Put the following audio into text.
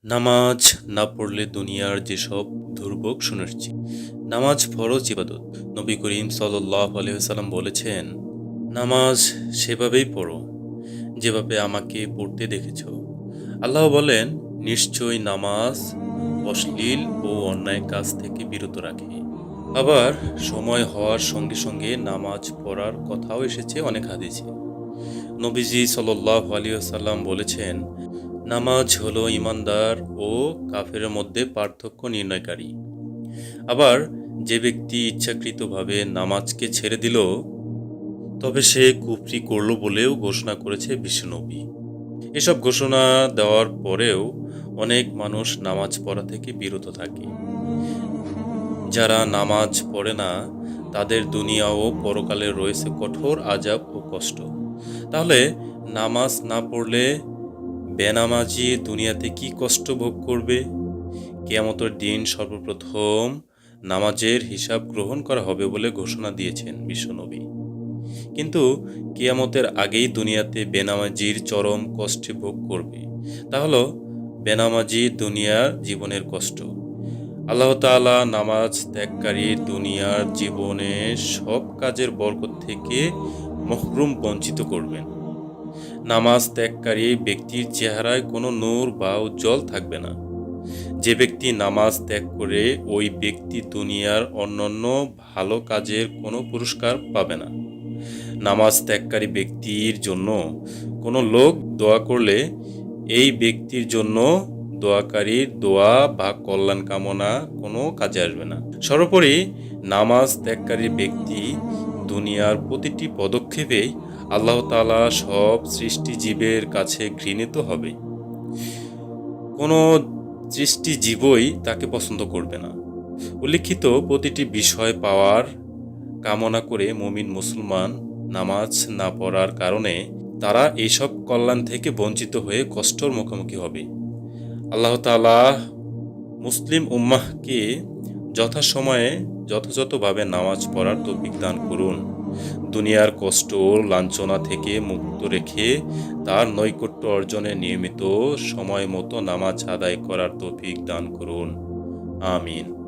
নামাজ না পড়লে দুনিয়ার যেসব দুর্ভোগ শুনেছি। নামাজ ফরজ ইবাদত। নবী করিম সাল্লাল্লাহু আলাইহি ওয়াসাল্লাম বলেছেন, নামাজ সেভাবেই পড়ো যেভাবে আমাকে পড়তে দেখেছ। আল্লাহ বলেন, নিশ্চয়ই নামাজ অশ্লীল ও অন্যায় কাজ থেকে বিরত রাখে। আবার সময় হওয়ার সঙ্গে সঙ্গে নামাজ পড়ার কথাও এসেছে অনেক হাদিসে। নবীজি সাল্লাল্লাহু আলাইহি ওয়াসাল্লাম বলেছেন, নামাজ হলো ঈমানদার ও কাফেরের মধ্যে পার্থক্য নির্ণয়কারী। আবার যে ব্যক্তি ইচ্ছাকৃতভাবে নামাজকে ছেড়ে দিল, তবে সে কুফরি করল বলেও ঘোষণা করেছে বিশ্বনবী। এসব ঘোষণা দেওয়ার পরেও অনেক মানুষ নামাজ পড়া থেকে বিরত থাকে। যারা নামাজ পড়ে না, তাদের দুনিয়া ও পরকালে রয়েছে কঠোর আযাব ও কষ্ট। তাহলে নামাজ না পড়লে বেনামাজি দুনিয়াতে কি কষ্ট ভোগ করবে? কিয়ামতের দিন সর্বপ্রথম নামাজের হিসাব গ্রহণ করা হবে বলে ঘোষণা দিয়েছেন বিশ্বনবী। কিন্তু কিয়ামতের আগেই দুনিয়াতে বেনামাজির চরম কষ্টে ভোগ করবে। তাহলে বেনামাজি দুনিয়ার জীবনের কষ্ট। আল্লাহ তাআলা নামাজ ত্যাগকারীর দুনিয়ার জীবনে সব কাজের বরকত থেকে মহরুম বঞ্চিত করবেন। নামাজ ত্যাগকারী ব্যক্তির চেহারায় কোনো নূর বা উজ্জ্বল থাকবে না। যে ব্যক্তি নামাজ ত্যাগ করে, ওই ব্যক্তি দুনিয়ার অন্যান্য ভালো কাজের কোনো পুরস্কার পাবে না। নামাজ ত্যাগকারী ব্যক্তির জন্য কোনো লোক দোয়া করলে এই ব্যক্তির জন্য দোয়াকারীর দোয়া বা কল্যাণ কামনা কোনো কাজে আসবে না। সর্বোপরি নামাজ ত্যাগকারী ব্যক্তি দুনিয়ার প্রতিটি পদক্ষেপেই আল্লাহ তাআলা সব সৃষ্টিজীবের কাছে ঘৃণিত হবে। কোনো সৃষ্টিজীবই তাকে পছন্দ করবে না। উল্লিখিত প্রতিটি বিষয় পাওয়ার কামনা করে মুমিন মুসলমান নামাজ না পড়ার কারণে তারা এইসব কল্যাণ থেকে বঞ্চিত হয়ে কষ্টর মুখোমুখি হবে। আল্লাহ তাআলা মুসলিম উম্মাহকে যথাসময়ে যথাযথভাবে নামাজ পড়ার তৌফিক দান করুন। দুনিয়ার কষ্ট ও লাঞ্ছনা থেকে মুক্ত রেখে তার নৈকট্য অর্জনে নিয়মিত সময় মতো নামাজ আদায় করার তৌফিক দান করুন। আমিন।